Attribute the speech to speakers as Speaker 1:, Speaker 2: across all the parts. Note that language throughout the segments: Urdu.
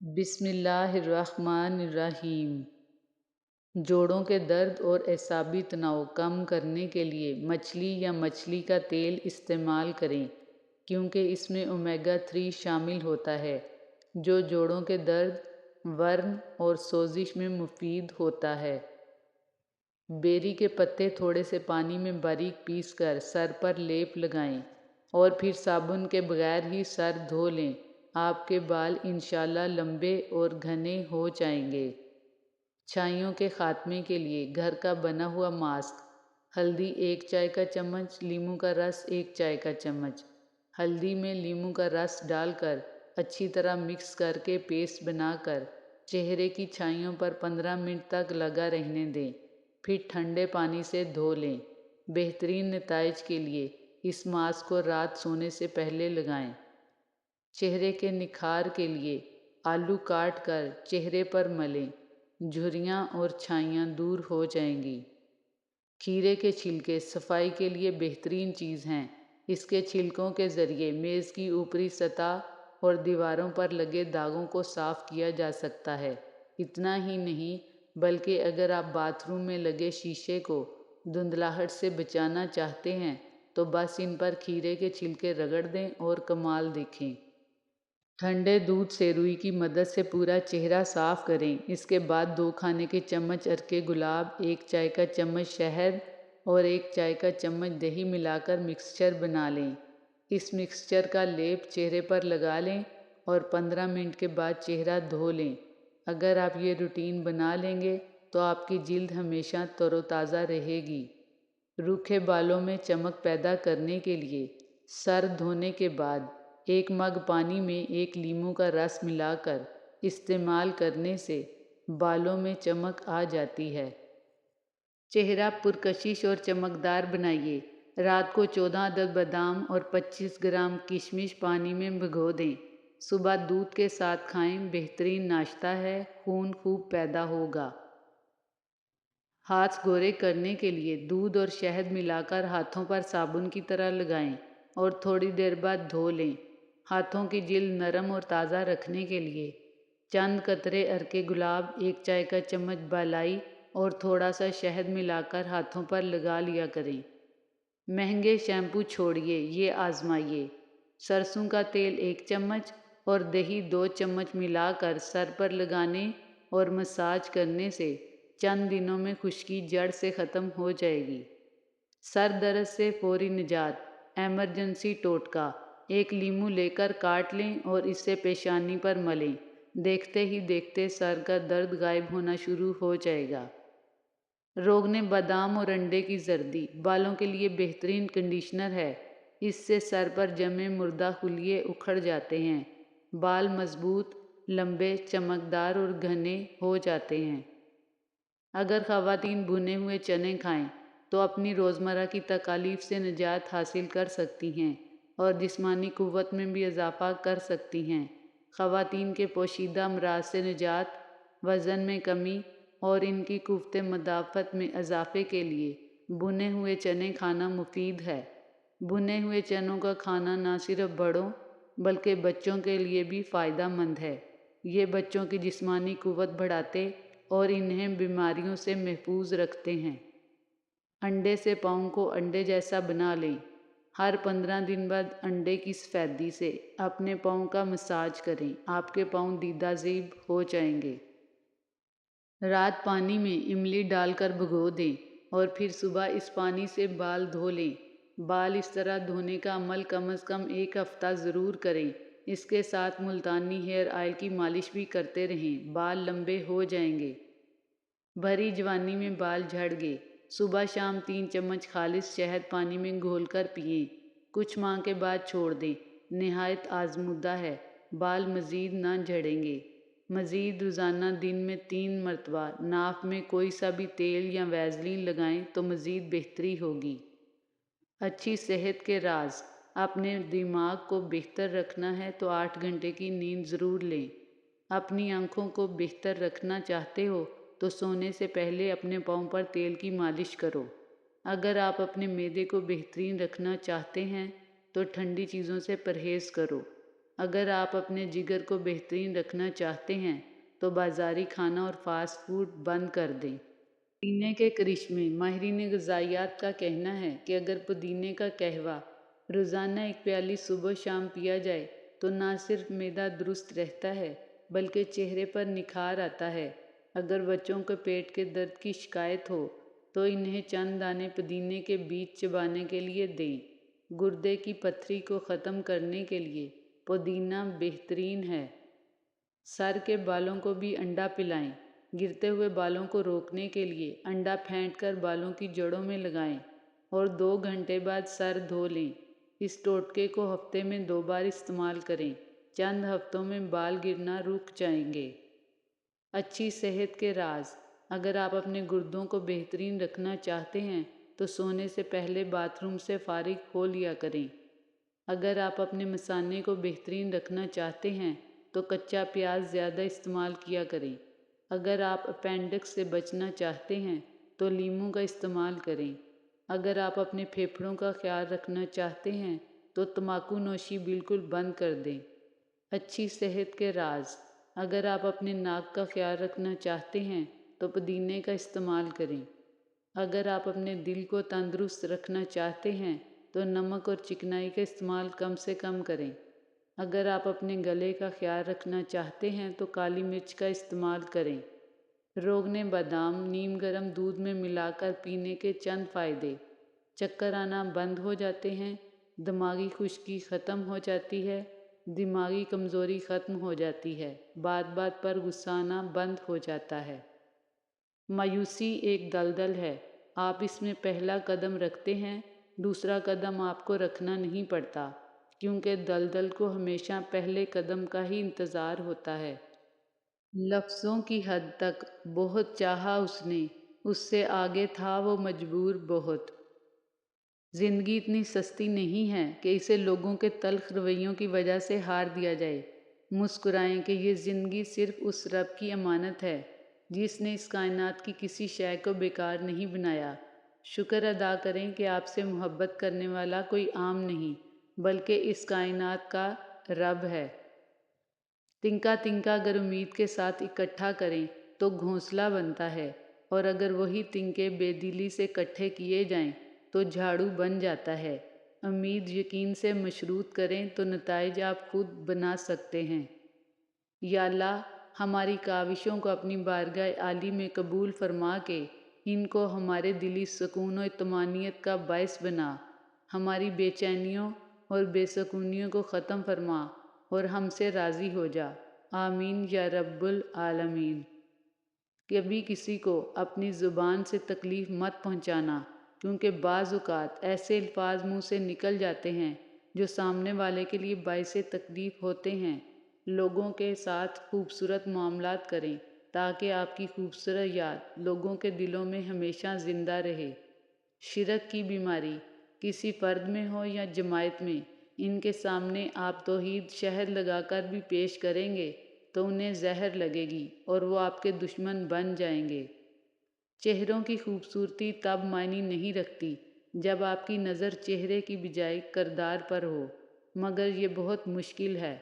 Speaker 1: بسم اللہ الرحمن الرحیم۔ جوڑوں کے درد اور اعصابی تناؤ کم کرنے کے لیے مچھلی یا مچھلی کا تیل استعمال کریں، کیونکہ اس میں اومیگا 3 شامل ہوتا ہے جو جوڑوں کے درد، ورم اور سوزش میں مفید ہوتا ہے۔ بیری کے پتے تھوڑے سے پانی میں باریک پیس کر سر پر لیپ لگائیں اور پھر صابن کے بغیر ہی سر دھو لیں۔ آپ کے بال انشاءاللہ لمبے اور گھنے ہو جائیں گے۔ چھائیوں کے خاتمے کے لیے گھر کا بنا ہوا ماسک: ہلدی 1 چائے کا چمچ، لیموں کا رس 1 چائے کا چمچ۔ ہلدی میں لیموں کا رس ڈال کر اچھی طرح مکس کر کے پیسٹ بنا کر چہرے کی چھائیوں پر 15 منٹ تک لگا رہنے دیں، پھر ٹھنڈے پانی سے دھو لیں۔ بہترین نتائج کے لیے اس ماسک کو رات سونے سے پہلے لگائیں۔ چہرے کے نکھار کے لیے آلو کاٹ کر چہرے پر ملیں، جھریاں اور چھائیاں دور ہو جائیں گی۔ کھیرے کے چھلکے صفائی کے لیے بہترین چیز ہیں۔ اس کے چھلکوں کے ذریعے میز کی اوپری سطح اور دیواروں پر لگے داغوں کو صاف کیا جا سکتا ہے۔ اتنا ہی نہیں بلکہ اگر آپ باتھ روم میں لگے شیشے کو دھندلاہٹ سے بچانا چاہتے ہیں تو بس ان پر کھیرے کے چھلکے رگڑ دیں اور کمال دیکھیں۔ ٹھنڈے دودھ سے روئی کی مدد سے پورا چہرہ صاف کریں۔ اس کے بعد 2 کھانے کے چمچ عرق گلاب، 1 چائے کا چمچ شہد اور 1 چائے کا چمچ دہی ملا کر مکسچر بنا لیں۔ اس مکسچر کا لیپ چہرے پر لگا لیں اور 15 منٹ کے بعد چہرہ دھو لیں۔ اگر آپ یہ روٹین بنا لیں گے تو آپ کی جلد ہمیشہ تر و تازہ رہے گی۔ روکھے بالوں میں چمک پیدا کرنے کے لیے سر دھونے کے بعد 1 مگ پانی میں 1 لیموں کا رس ملا کر استعمال کرنے سے بالوں میں چمک آ جاتی ہے۔ چہرہ پرکشش اور چمکدار بنائیے۔ رات کو 14 عدد بادام اور 25 گرام کشمش پانی میں بھگو دیں۔ صبح دودھ کے ساتھ کھائیں، بہترین ناشتہ ہے، خون خوب پیدا ہوگا۔ ہاتھ گورے کرنے کے لیے دودھ اور شہد ملا کر ہاتھوں پر صابن کی طرح لگائیں اور تھوڑی دیر بعد دھو لیں۔ ہاتھوں کی جلد نرم اور تازہ رکھنے کے لیے چند قطرے عرق گلاب، 1 چائے کا چمچ بالائی اور تھوڑا سا شہد ملا کر ہاتھوں پر لگا لیا کریں۔ مہنگے شیمپو چھوڑیے، یہ آزمائیے۔ سرسوں کا تیل 1 چمچ اور دہی 2 چمچ ملا کر سر پر لگانے اور مساج کرنے سے چند دنوں میں خشکی جڑ سے ختم ہو جائے گی۔ سر درد سے فوری نجات۔ ایمرجنسی ٹوٹکا: 1 لیموں لے کر کاٹ لیں اور اسے پیشانی پر ملیں۔ دیکھتے ہی دیکھتے سر کا درد غائب ہونا شروع ہو جائے گا۔ روغن بادام اور انڈے کی زردی بالوں کے لیے بہترین کنڈیشنر ہے۔ اس سے سر پر جمے مردہ خلیے اکھڑ جاتے ہیں۔ بال مضبوط، لمبے، چمکدار اور گھنے ہو جاتے ہیں۔ اگر خواتین بھنے ہوئے چنے کھائیں تو اپنی روزمرہ کی تکالیف سے نجات حاصل کر سکتی ہیں اور جسمانی قوت میں بھی اضافہ کر سکتی ہیں۔ خواتین کے پوشیدہ امراض سے نجات، وزن میں کمی اور ان کی قوت مدافعت میں اضافے کے لیے بھنے ہوئے چنے کھانا مفید ہے۔ بھنے ہوئے چنوں کا کھانا نہ صرف بڑوں بلکہ بچوں کے لیے بھی فائدہ مند ہے۔ یہ بچوں کی جسمانی قوت بڑھاتے اور انہیں بیماریوں سے محفوظ رکھتے ہیں۔ انڈے سے پاؤں کو انڈے جیسا بنا لیں۔ ہر 15 دن بعد انڈے کی سفیدی سے اپنے پاؤں کا مساج کریں، آپ کے پاؤں دیدہ زیب ہو جائیں گے۔ رات پانی میں املی ڈال کر بھگو دیں اور پھر صبح اس پانی سے بال دھو لیں۔ بال اس طرح دھونے کا عمل کم از کم 1 ہفتہ ضرور کریں۔ اس کے ساتھ ملتانی ہیئر آئل کی مالش بھی کرتے رہیں، بال لمبے ہو جائیں گے۔ بھری جوانی میں بال جھڑ گئے؟ صبح شام 3 چمچ خالص شہد پانی میں گھول کر پئیں۔ کچھ ماہ کے بعد چھوڑ دیں۔ نہایت آزمودہ ہے، بال مزید نہ جھڑیں گے۔ مزید روزانہ دن میں 3 مرتبہ ناف میں کوئی سا بھی تیل یا ویزلین لگائیں تو مزید بہتری ہوگی۔ اچھی صحت کے راز: اپنے دماغ کو بہتر رکھنا ہے تو 8 گھنٹے کی نیند ضرور لیں۔ اپنی آنکھوں کو بہتر رکھنا چاہتے ہو تو سونے سے پہلے اپنے پاؤں پر تیل کی مالش کرو۔ اگر آپ اپنے معدے کو بہترین رکھنا چاہتے ہیں تو ٹھنڈی چیزوں سے پرہیز کرو۔ اگر آپ اپنے جگر کو بہترین رکھنا چاہتے ہیں تو بازاری کھانا اور فاسٹ فوڈ بند کر دیں۔ پودینے کے کرشمے۔ ماہرین غذائیت کا کہنا ہے کہ اگر پودینے کا قہوہ روزانہ 1 پیالی صبح و شام پیا جائے تو نہ صرف معدہ درست رہتا ہے بلکہ چہرے پر نکھار آتا ہے۔ اگر بچوں کو پیٹ کے درد کی شکایت ہو تو انہیں چند دانے پودینے کے بیج چبانے کے لیے دیں۔ گردے کی پتھری کو ختم کرنے کے لیے پودینہ بہترین ہے۔ سر کے بالوں کو بھی انڈا پلائیں۔ گرتے ہوئے بالوں کو روکنے کے لیے انڈا پھینٹ کر بالوں کی جڑوں میں لگائیں اور 2 گھنٹے بعد سر دھو لیں۔ اس ٹوٹکے کو ہفتے میں 2 بار استعمال کریں۔ چند ہفتوں میں بال گرنا رک جائیں گے۔ اچھی صحت کے راز۔ اگر آپ اپنے گردوں کو بہترین رکھنا چاہتے ہیں تو سونے سے پہلے باتھ روم سے فارغ ہو لیا کریں۔ اگر آپ اپنے مثانے کو بہترین رکھنا چاہتے ہیں تو کچا پیاز زیادہ استعمال کیا کریں۔ اگر آپ اپینڈکس سے بچنا چاہتے ہیں تو لیموں کا استعمال کریں۔ اگر آپ اپنے پھیپھڑوں کا خیال رکھنا چاہتے ہیں تو تمباکو نوشی بالکل بند کر دیں۔ اچھی صحت کے راز۔ اگر آپ اپنے ناک کا خیال رکھنا چاہتے ہیں تو پودینے کا استعمال کریں۔ اگر آپ اپنے دل کو تندرست رکھنا چاہتے ہیں تو نمک اور چکنائی کا استعمال کم سے کم کریں۔ اگر آپ اپنے گلے کا خیال رکھنا چاہتے ہیں تو کالی مرچ کا استعمال کریں۔ روغن بادام نیم گرم دودھ میں ملا کر پینے کے چند فائدے۔ چکر آنا بند ہو جاتے ہیں، دماغی خشکی ختم ہو جاتی ہے، دماغی کمزوری ختم ہو جاتی ہے، بات بات پر غصہ آنا بند ہو جاتا ہے۔ مایوسی ایک دلدل ہے، آپ اس میں پہلا قدم رکھتے ہیں، دوسرا قدم آپ کو رکھنا نہیں پڑتا، کیونکہ دلدل کو ہمیشہ پہلے قدم کا ہی انتظار ہوتا ہے۔ لفظوں کی حد تک بہت چاہا اس سے آگے تھا وہ مجبور بہت۔ زندگی اتنی سستی نہیں ہے کہ اسے لوگوں کے تلخ رویوں کی وجہ سے ہار دیا جائے۔ مسکرائیں کہ یہ زندگی صرف اس رب کی امانت ہے جس نے اس کائنات کی کسی شے کو بیکار نہیں بنایا۔ شکر ادا کریں کہ آپ سے محبت کرنے والا کوئی عام نہیں بلکہ اس کائنات کا رب ہے۔ تنکا تنکا اگر امید کے ساتھ اکٹھا کریں تو گھونسلہ بنتا ہے، اور اگر وہی تنکے بے دلی سے اکٹھے کیے جائیں تو جھاڑو بن جاتا ہے۔ امید یقین سے مشروط کریں تو نتائج آپ خود بنا سکتے ہیں۔ یا اللہ، ہماری کاوشوں کو اپنی بارگاہ عالی میں قبول فرما کے ان کو ہمارے دلی سکون و اطمینانیت کا باعث بنا، ہماری بے چینیوں اور بے سکونیوں کو ختم فرما اور ہم سے راضی ہو جا۔ آمین یا رب العالمین۔ کبھی کسی کو اپنی زبان سے تکلیف مت پہنچانا، کیونکہ بعض اوقات ایسے الفاظ منہ سے نکل جاتے ہیں جو سامنے والے کے لیے باعث تکلیف ہوتے ہیں۔ لوگوں کے ساتھ خوبصورت معاملات کریں تاکہ آپ کی خوبصورت یاد لوگوں کے دلوں میں ہمیشہ زندہ رہے۔ شرک کی بیماری کسی فرد میں ہو یا جماعت میں، ان کے سامنے آپ توحید شہد لگا کر بھی پیش کریں گے تو انہیں زہر لگے گی اور وہ آپ کے دشمن بن جائیں گے۔ چہروں کی خوبصورتی تب معنی نہیں رکھتی جب آپ کی نظر چہرے کی بجائے کردار پر ہو، مگر یہ بہت مشکل ہے۔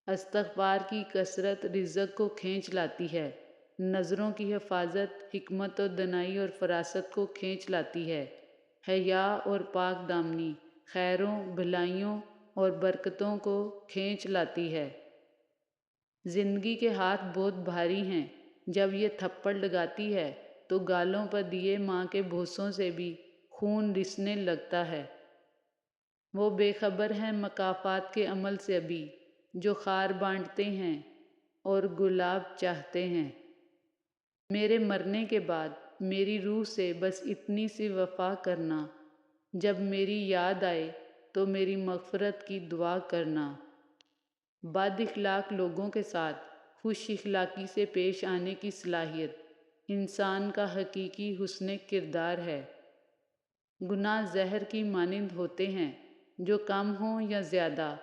Speaker 1: استغفار کی کثرت رزق کو کھینچ لاتی ہے۔ نظروں کی حفاظت حکمت و دانائی اور فراست کو کھینچ لاتی ہے۔ حیا اور پاک دامنی خیروں، بھلائیوں اور برکتوں کو کھینچ لاتی ہے۔ زندگی کے ہاتھ بہت بھاری ہیں، جب یہ تھپڑ لگاتی ہے تو گالوں پر دیے ماں کے بوسوں سے بھی خون رسنے لگتا ہے۔ وہ بے خبر ہیں مکافات کے عمل سے ابھی، جو خار بانٹتے ہیں اور گلاب چاہتے ہیں۔ میرے مرنے کے بعد میری روح سے بس اتنی سی وفا کرنا، جب میری یاد آئے تو میری مغفرت کی دعا کرنا۔ بد اخلاق لوگوں کے ساتھ خوش اخلاقی سے پیش آنے کی صلاحیت انسان کا حقیقی حسن کردار ہے۔ گناہ زہر کی مانند ہوتے ہیں، جو کم ہوں یا زیادہ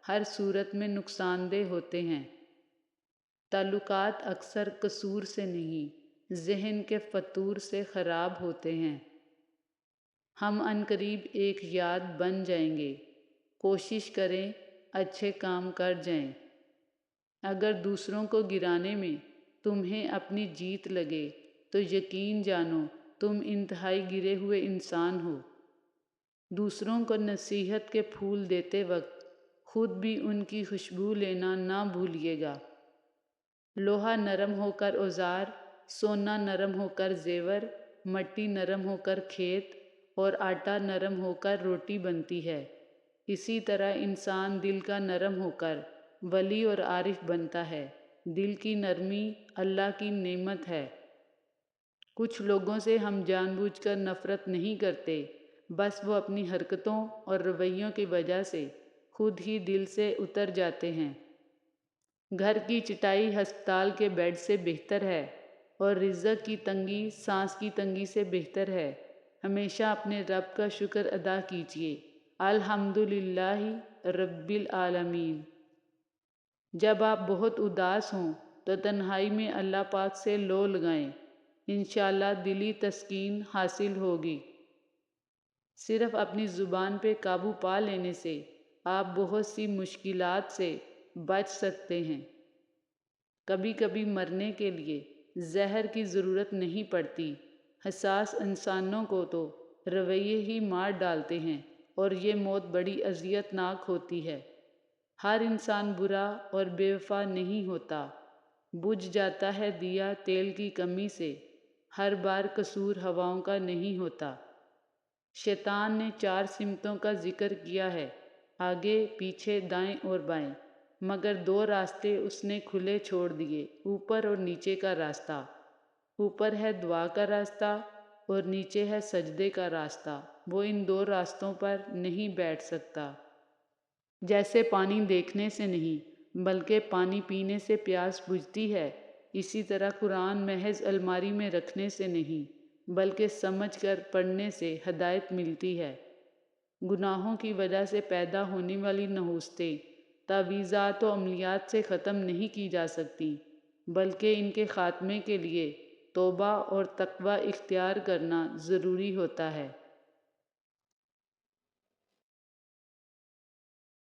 Speaker 1: ہر صورت میں نقصان دہ ہوتے ہیں۔ تعلقات اکثر قصور سے نہیں، ذہن کے فطور سے خراب ہوتے ہیں۔ ہم عنقریب ایک یاد بن جائیں گے۔ کوشش کریں اچھے کام کر جائیں۔ اگر دوسروں کو گرانے میں تمہیں اپنی جیت لگے تو یقین جانو تم انتہائی گرے ہوئے انسان ہو۔ دوسروں کو نصیحت کے پھول دیتے وقت خود بھی ان کی خوشبو لینا نہ بھولیے گا۔ لوہا نرم ہو کر اوزار، سونا نرم ہو کر زیور، مٹی نرم ہو کر کھیت اور آٹا نرم ہو کر روٹی بنتی ہے۔ اسی طرح انسان دل کا نرم ہو کر ولی اور عارف بنتا ہے۔ دل کی نرمی اللہ کی نعمت ہے۔ کچھ لوگوں سے ہم جان بوجھ کر نفرت نہیں کرتے، بس وہ اپنی حرکتوں اور رویوں کی وجہ سے خود ہی دل سے اتر جاتے ہیں۔ گھر کی چٹائی ہسپتال کے بیڈ سے بہتر ہے اور رزق کی تنگی سانس کی تنگی سے بہتر ہے۔ ہمیشہ اپنے رب کا شکر ادا کیجیے۔ الحمدللہ رب العالمین۔ جب آپ بہت اداس ہوں تو تنہائی میں اللہ پاک سے لو لگائیں، انشاءاللہ دلی تسکین حاصل ہوگی۔ صرف اپنی زبان پہ قابو پا لینے سے آپ بہت سی مشکلات سے بچ سکتے ہیں۔ کبھی کبھی مرنے کے لیے زہر کی ضرورت نہیں پڑتی۔ حساس انسانوں کو تو رویے ہی مار ڈالتے ہیں اور یہ موت بڑی اذیت ناک ہوتی ہے۔ ہر انسان برا اور بے وفا نہیں ہوتا۔ بجھ جاتا ہے دیا تیل کی کمی سے، ہر بار قصور ہواؤں کا نہیں ہوتا۔ شیطان نے 4 سمتوں کا ذکر کیا ہے، آگے پیچھے دائیں اور بائیں، مگر 2 راستے اس نے کھلے چھوڑ دیے، اوپر اور نیچے کا راستہ۔ اوپر ہے دعا کا راستہ اور نیچے ہے سجدے کا راستہ۔ وہ ان 2 راستوں پر نہیں بیٹھ سکتا۔ جیسے پانی دیکھنے سے نہیں بلکہ پانی پینے سے پیاس بجھتی ہے، اسی طرح قرآن محض الماری میں رکھنے سے نہیں بلکہ سمجھ کر پڑھنے سے ہدایت ملتی ہے۔ گناہوں کی وجہ سے پیدا ہونے والی نحوستیں تعویذات و عملیات سے ختم نہیں کی جا سکتی، بلکہ ان کے خاتمے کے لیے توبہ اور تقوی اختیار کرنا ضروری ہوتا ہے۔